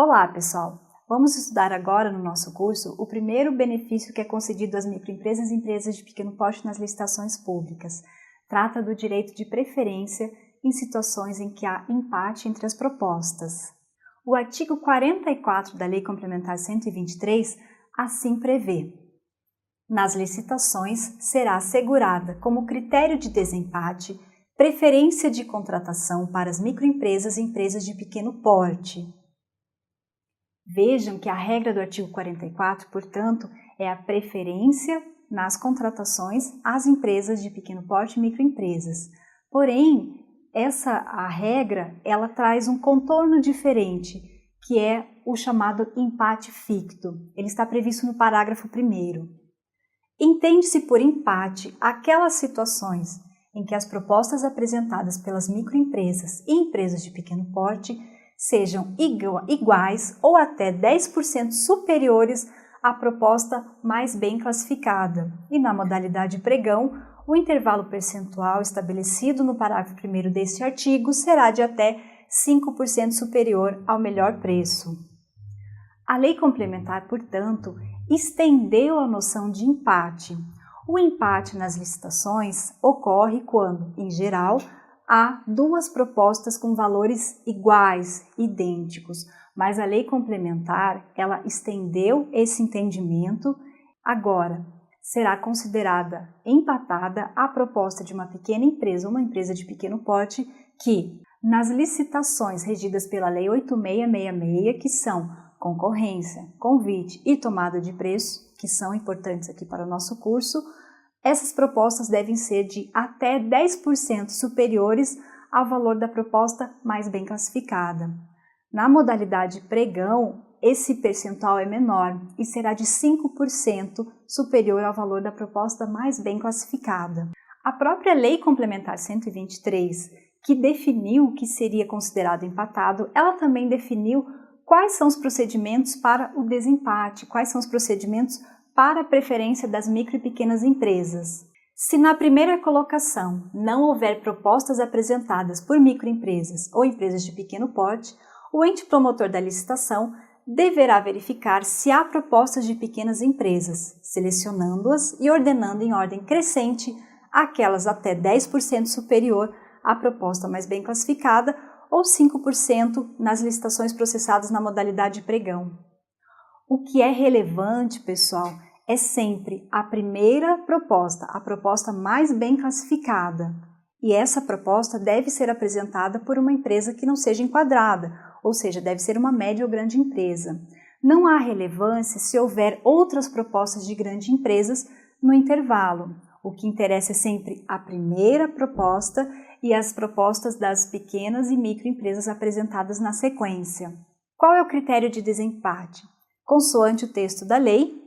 Olá, pessoal! Vamos estudar agora no nosso curso o primeiro benefício que é concedido às microempresas e empresas de pequeno porte nas licitações públicas. Trata do direito de preferência em situações em que há empate entre as propostas. O artigo 44 da Lei Complementar 123 assim prevê: nas licitações será assegurada como critério de desempate preferência de contratação para as microempresas e empresas de pequeno porte. Vejam que a regra do artigo 44, portanto, é a preferência nas contratações às empresas de pequeno porte e microempresas. Porém, a regra ela traz um contorno diferente, que é o chamado empate ficto. Ele está previsto no parágrafo 1º. Entende-se por empate aquelas situações em que as propostas apresentadas pelas microempresas e empresas de pequeno porte sejam iguais ou até 10% superiores à proposta mais bem classificada. E na modalidade pregão, o intervalo percentual estabelecido no parágrafo 1º deste artigo será de até 5% superior ao melhor preço. A lei complementar, portanto, estendeu a noção de empate. O empate nas licitações ocorre quando, em geral, há duas propostas com valores iguais, idênticos, mas a lei complementar, ela estendeu esse entendimento. Agora, será considerada empatada a proposta de uma pequena empresa ou uma empresa de pequeno porte que, nas licitações regidas pela Lei 8666, que são concorrência, convite e tomada de preço, que são importantes aqui para o nosso curso, essas propostas devem ser de até 10% superiores ao valor da proposta mais bem classificada. Na modalidade pregão, esse percentual é menor e será de 5% superior ao valor da proposta mais bem classificada. A própria Lei Complementar 123, que definiu o que seria considerado empatado, ela também definiu quais são os procedimentos para o desempate, quais são os procedimentos para a preferência das micro e pequenas empresas. Se na primeira colocação não houver propostas apresentadas por microempresas ou empresas de pequeno porte, o ente promotor da licitação deverá verificar se há propostas de pequenas empresas, selecionando-as e ordenando em ordem crescente aquelas até 10% superior à proposta mais bem classificada ou 5% nas licitações processadas na modalidade pregão. O que é relevante, pessoal, é sempre a primeira proposta, a proposta mais bem classificada. E essa proposta deve ser apresentada por uma empresa que não seja enquadrada, ou seja, deve ser uma média ou grande empresa. Não há relevância se houver outras propostas de grandes empresas no intervalo. O que interessa é sempre a primeira proposta e as propostas das pequenas e microempresas apresentadas na sequência. Qual é o critério de desempate? Consoante o texto da lei,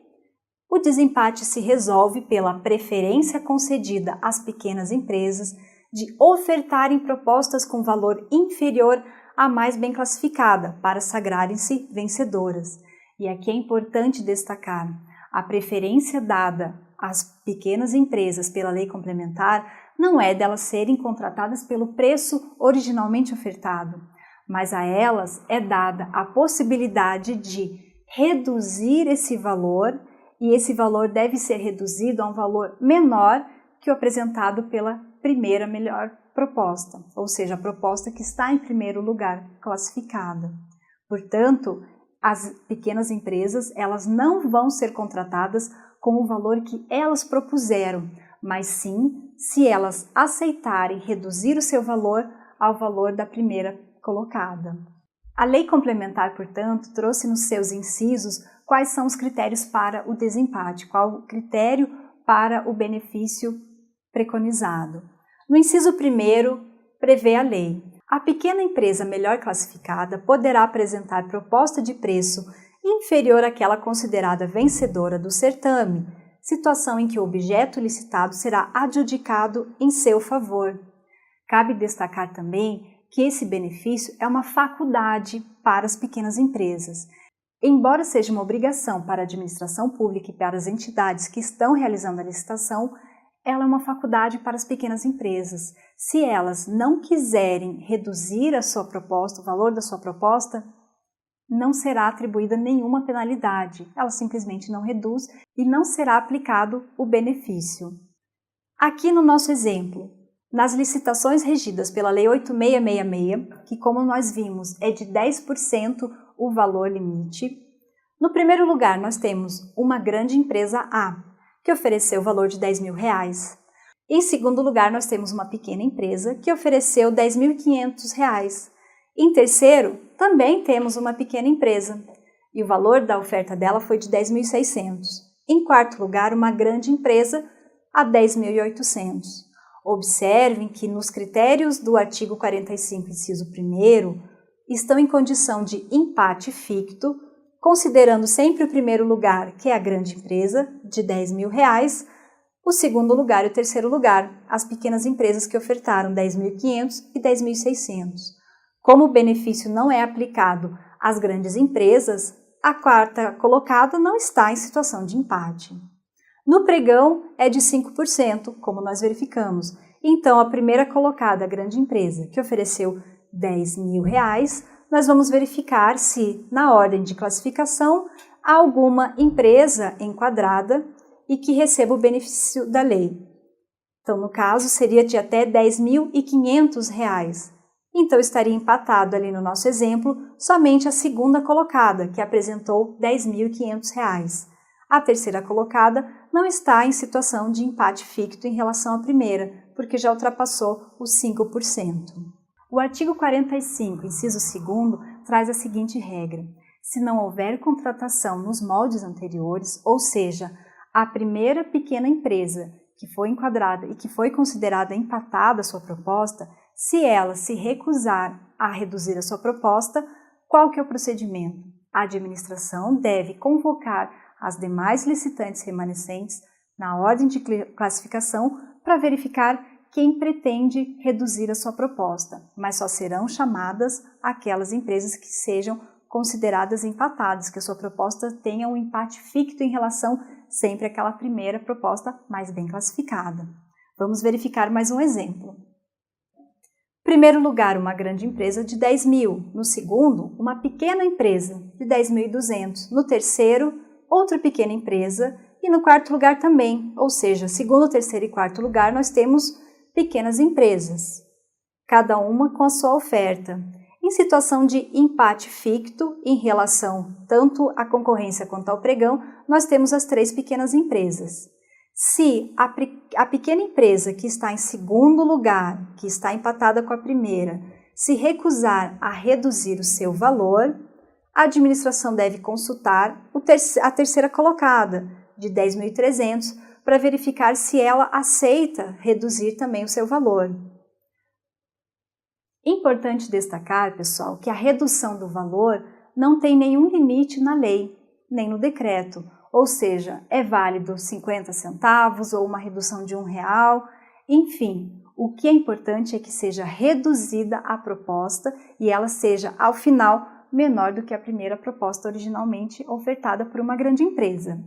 o desempate se resolve pela preferência concedida às pequenas empresas de ofertarem propostas com valor inferior à mais bem classificada para sagrarem-se vencedoras. E aqui é importante destacar: a preferência dada às pequenas empresas pela lei complementar não é delas serem contratadas pelo preço originalmente ofertado, mas a elas é dada a possibilidade de reduzir esse valor, e esse valor deve ser reduzido a um valor menor que o apresentado pela primeira melhor proposta, ou seja, a proposta que está em primeiro lugar classificada. Portanto, as pequenas empresas elas não vão ser contratadas com o valor que elas propuseram, mas sim se elas aceitarem reduzir o seu valor ao valor da primeira colocada. A lei complementar, portanto, trouxe nos seus incisos quais são os critérios para o desempate, qual o critério para o benefício preconizado. No inciso 1º, prevê a lei: a pequena empresa melhor classificada poderá apresentar proposta de preço inferior àquela considerada vencedora do certame, situação em que o objeto licitado será adjudicado em seu favor. Cabe destacar também que esse benefício é uma faculdade para as pequenas empresas. Embora seja uma obrigação para a administração pública e para as entidades que estão realizando a licitação, ela é uma faculdade para as pequenas empresas. Se elas não quiserem reduzir a sua proposta, o valor da sua proposta, não será atribuída nenhuma penalidade, ela simplesmente não reduz e não será aplicado o benefício. Aqui no nosso exemplo, nas licitações regidas pela Lei 8666, que como nós vimos é de 10% o valor limite, no primeiro lugar nós temos uma grande empresa A, que ofereceu o valor de R$10.000. Em segundo lugar nós temos uma pequena empresa que ofereceu R$10.500. Em terceiro, também temos uma pequena empresa e o valor da oferta dela foi de R$10.600. Em quarto lugar, uma grande empresa a R$10.800. Observem que nos critérios do artigo 45, inciso 1º, estão em condição de empate ficto, considerando sempre o primeiro lugar, que é a grande empresa, de R$10.000, o segundo lugar e o terceiro lugar, as pequenas empresas que ofertaram R$10.500 e R$10.600. Como o benefício não é aplicado às grandes empresas, a quarta colocada não está em situação de empate. No pregão é de 5%, como nós verificamos. Então, a primeira colocada, a grande empresa, que ofereceu R$10.000, nós vamos verificar se, na ordem de classificação, há alguma empresa enquadrada e que receba o benefício da lei. Então, no caso, seria de até R$10.500. Então, estaria empatado ali no nosso exemplo somente a segunda colocada, que apresentou R$10.500. A terceira colocada não está em situação de empate ficto em relação à primeira, porque já ultrapassou os 5%. O artigo 45, inciso 2º, traz a seguinte regra: se não houver contratação nos moldes anteriores, ou seja, a primeira pequena empresa que foi enquadrada e que foi considerada empatada a sua proposta, se ela se recusar a reduzir a sua proposta, qual que é o procedimento? A administração deve convocar as demais licitantes remanescentes na ordem de classificação para verificar quem pretende reduzir a sua proposta, mas só serão chamadas aquelas empresas que sejam consideradas empatadas, que a sua proposta tenha um empate ficto em relação sempre àquela primeira proposta mais bem classificada. Vamos verificar mais um exemplo. Primeiro lugar, uma grande empresa de 10.000. No segundo, uma pequena empresa de 10.200. No terceiro, outra pequena empresa. E no quarto lugar também, ou seja, segundo, terceiro e quarto lugar, nós temos pequenas empresas, cada uma com a sua oferta. Em situação de empate ficto, em relação tanto à concorrência quanto ao pregão, nós temos as três pequenas empresas. Se a pequena empresa que está em segundo lugar, que está empatada com a primeira, se recusar a reduzir o seu valor, a administração deve consultar a terceira colocada, de 10.300, para verificar se ela aceita reduzir também o seu valor. Importante destacar, pessoal, que a redução do valor não tem nenhum limite na lei, nem no decreto, ou seja, é válido 50 centavos ou uma redução de R$1, enfim, o que é importante é que seja reduzida a proposta e ela seja, ao final, menor do que a primeira proposta originalmente ofertada por uma grande empresa.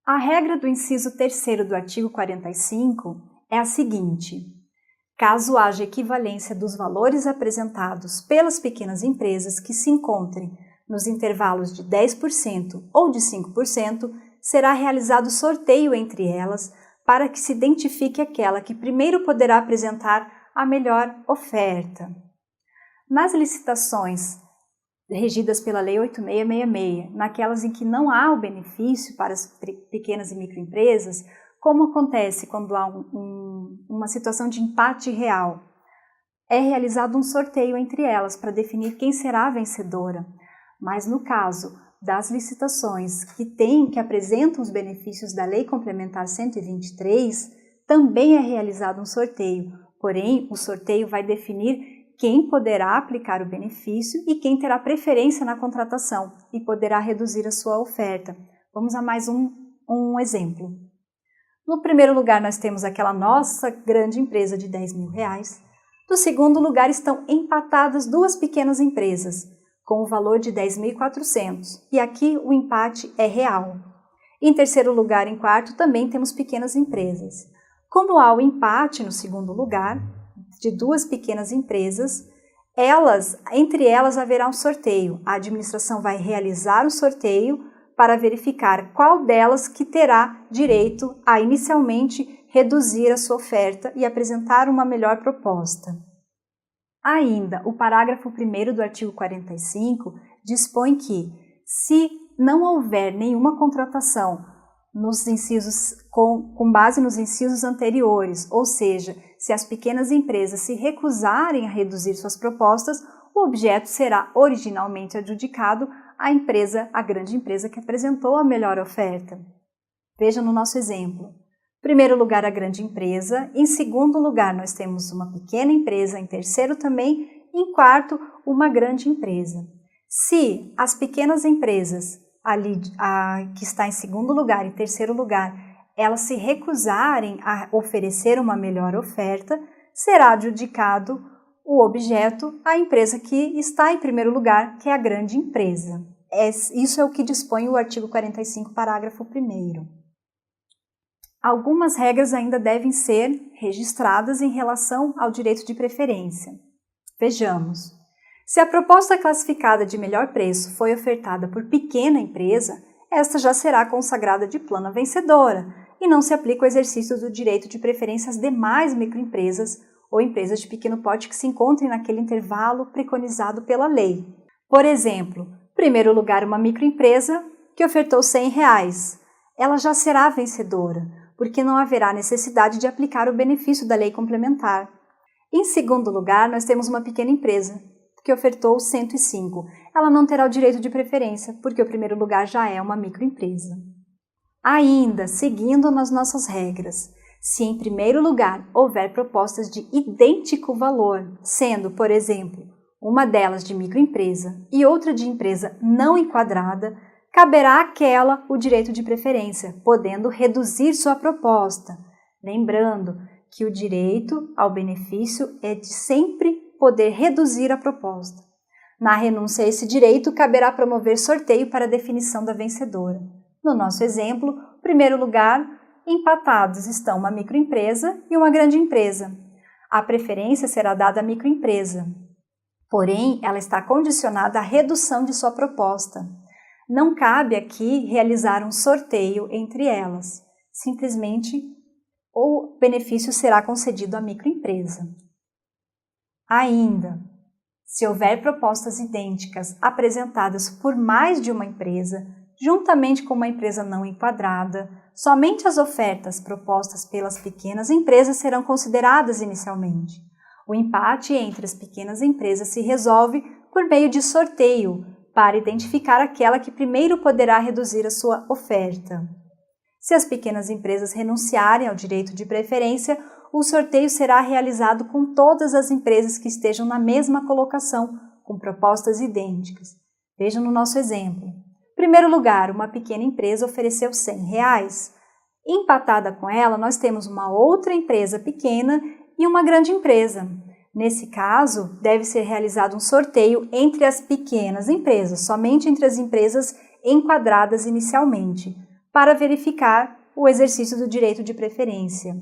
A regra do inciso 3º do artigo 45 é a seguinte: caso haja equivalência dos valores apresentados pelas pequenas empresas que se encontrem nos intervalos de 10% ou de 5%, será realizado sorteio entre elas para que se identifique aquela que primeiro poderá apresentar a melhor oferta. Nas licitações regidas pela Lei 8666, naquelas em que não há o benefício para as pequenas e microempresas, como acontece quando há uma situação de empate real, é realizado um sorteio entre elas para definir quem será a vencedora. Mas no caso das licitações que apresentam os benefícios da Lei Complementar 123, também é realizado um sorteio, porém o sorteio vai definir quem poderá aplicar o benefício e quem terá preferência na contratação e poderá reduzir a sua oferta. Vamos a mais um exemplo. No primeiro lugar, nós temos aquela nossa grande empresa de R$10.000. No segundo lugar, estão empatadas duas pequenas empresas, com o valor de R$10.400. E aqui o empate é real. Em terceiro lugar, em quarto, também temos pequenas empresas. Como há o empate no segundo lugar, de duas pequenas empresas, Entre elas haverá um sorteio. A administração vai realizar um sorteio para verificar qual delas que terá direito a inicialmente reduzir a sua oferta e apresentar uma melhor proposta. Ainda, o parágrafo 1º do artigo 45 dispõe que, se não houver nenhuma contratação nos incisos, com base nos incisos anteriores, ou seja, se as pequenas empresas se recusarem a reduzir suas propostas, o objeto será originalmente adjudicado à grande empresa que apresentou a melhor oferta. Veja no nosso exemplo. Em primeiro lugar, a grande empresa. Em segundo lugar, nós temos uma pequena empresa. Em terceiro também. Em quarto, uma grande empresa. Se as pequenas empresas, que está em segundo lugar e terceiro lugar, elas se recusarem a oferecer uma melhor oferta, será adjudicado o objeto à empresa que está em primeiro lugar, que é a grande empresa. Isso é o que dispõe o artigo 45, parágrafo 1º. Algumas regras ainda devem ser registradas em relação ao direito de preferência. Vejamos. Se a proposta classificada de melhor preço foi ofertada por pequena empresa, esta já será consagrada de plano vencedora e não se aplica o exercício do direito de preferência às demais microempresas ou empresas de pequeno porte que se encontrem naquele intervalo preconizado pela lei. Por exemplo, em primeiro lugar, uma microempresa que ofertou R$100. Ela já será vencedora, porque não haverá necessidade de aplicar o benefício da lei complementar. Em segundo lugar, nós temos uma pequena empresa que ofertou 105. Ela não terá o direito de preferência, porque o primeiro lugar já é uma microempresa. Ainda, seguindo nas nossas regras, se em primeiro lugar houver propostas de idêntico valor, sendo, por exemplo, uma delas de microempresa e outra de empresa não enquadrada, caberá àquela o direito de preferência, podendo reduzir sua proposta. Lembrando que o direito ao benefício é de sempre poder reduzir a proposta. Na renúncia a esse direito, caberá promover sorteio para a definição da vencedora. No nosso exemplo, em primeiro lugar, empatados estão uma microempresa e uma grande empresa. A preferência será dada à microempresa, porém, ela está condicionada à redução de sua proposta. Não cabe aqui realizar um sorteio entre elas. Simplesmente, o benefício será concedido à microempresa. Ainda, se houver propostas idênticas apresentadas por mais de uma empresa, juntamente com uma empresa não enquadrada, somente as ofertas propostas pelas pequenas empresas serão consideradas inicialmente. O empate entre as pequenas empresas se resolve por meio de sorteio, para identificar aquela que primeiro poderá reduzir a sua oferta. Se as pequenas empresas renunciarem ao direito de preferência, o sorteio será realizado com todas as empresas que estejam na mesma colocação, com propostas idênticas. Vejam no nosso exemplo. Em primeiro lugar, uma pequena empresa ofereceu R$100. Empatada com ela, nós temos uma outra empresa pequena e uma grande empresa. Nesse caso, deve ser realizado um sorteio entre as pequenas empresas, somente entre as empresas enquadradas inicialmente, para verificar o exercício do direito de preferência.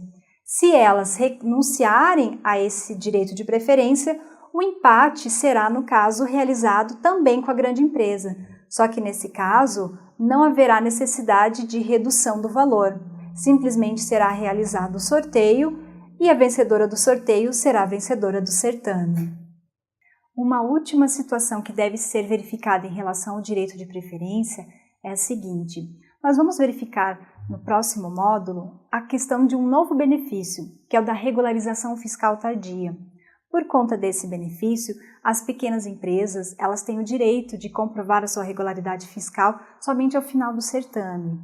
Se elas renunciarem a esse direito de preferência, o empate será, no caso, realizado também com a grande empresa, só que nesse caso não haverá necessidade de redução do valor, simplesmente será realizado o sorteio e a vencedora do sorteio será a vencedora do certame. Uma última situação que deve ser verificada em relação ao direito de preferência é a seguinte: nós vamos verificar no próximo módulo a questão de um novo benefício, que é o da regularização fiscal tardia. Por conta desse benefício, as pequenas empresas elas têm o direito de comprovar a sua regularidade fiscal somente ao final do certame.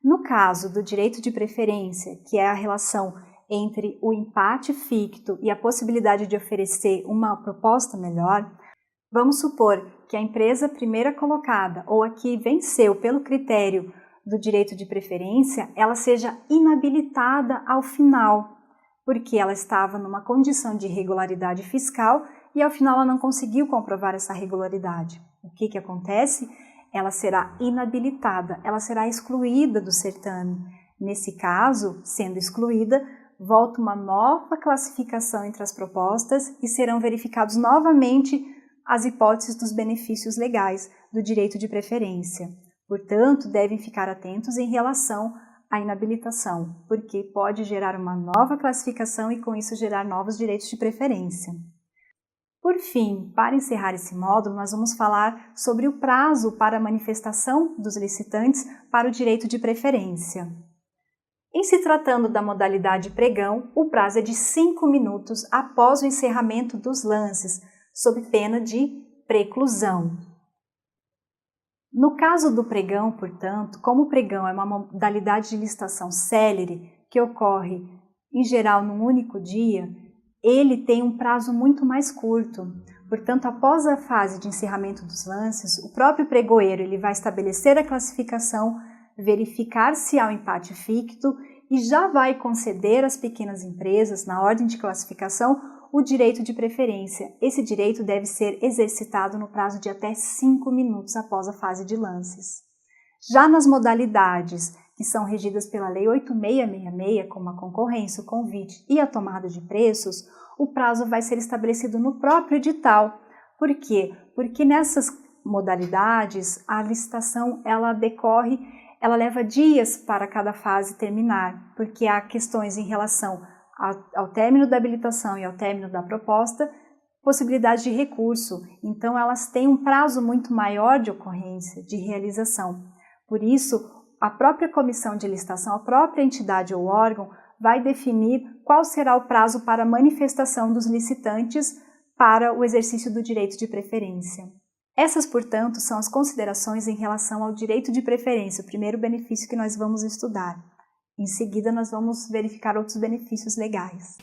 No caso do direito de preferência, que é a relação entre o empate ficto e a possibilidade de oferecer uma proposta melhor, vamos supor que a empresa primeira colocada ou a que venceu pelo critério do direito de preferência, ela seja inabilitada ao final, porque ela estava numa condição de irregularidade fiscal e ao final ela não conseguiu comprovar essa regularidade. O que acontece? Ela será inabilitada, ela será excluída do certame. Nesse caso, sendo excluída, volta uma nova classificação entre as propostas e serão verificados novamente as hipóteses dos benefícios legais do direito de preferência. Portanto, devem ficar atentos em relação à inabilitação, porque pode gerar uma nova classificação e com isso gerar novos direitos de preferência. Por fim, para encerrar esse módulo, nós vamos falar sobre o prazo para a manifestação dos licitantes para o direito de preferência. Em se tratando da modalidade pregão, o prazo é de 5 minutos após o encerramento dos lances, sob pena de preclusão. No caso do pregão, portanto, como o pregão é uma modalidade de licitação célere que ocorre, em geral, num único dia, ele tem um prazo muito mais curto. Portanto, após a fase de encerramento dos lances, o próprio pregoeiro ele vai estabelecer a classificação, verificar se há um empate ficto e já vai conceder às pequenas empresas, na ordem de classificação, o direito de preferência. Esse direito deve ser exercitado no prazo de até 5 minutos após a fase de lances. Já nas modalidades que são regidas pela Lei 8666, como a concorrência, o convite e a tomada de preços, o prazo vai ser estabelecido no próprio edital. Por quê? Porque nessas modalidades a licitação ela leva dias para cada fase terminar, porque há questões em relação ao término da habilitação e ao término da proposta, possibilidade de recurso. Então, elas têm um prazo muito maior de ocorrência, de realização. Por isso, a própria comissão de licitação, a própria entidade ou órgão, vai definir qual será o prazo para a manifestação dos licitantes para o exercício do direito de preferência. Essas, portanto, são as considerações em relação ao direito de preferência, o primeiro benefício que nós vamos estudar. Em seguida, nós vamos verificar outros benefícios legais.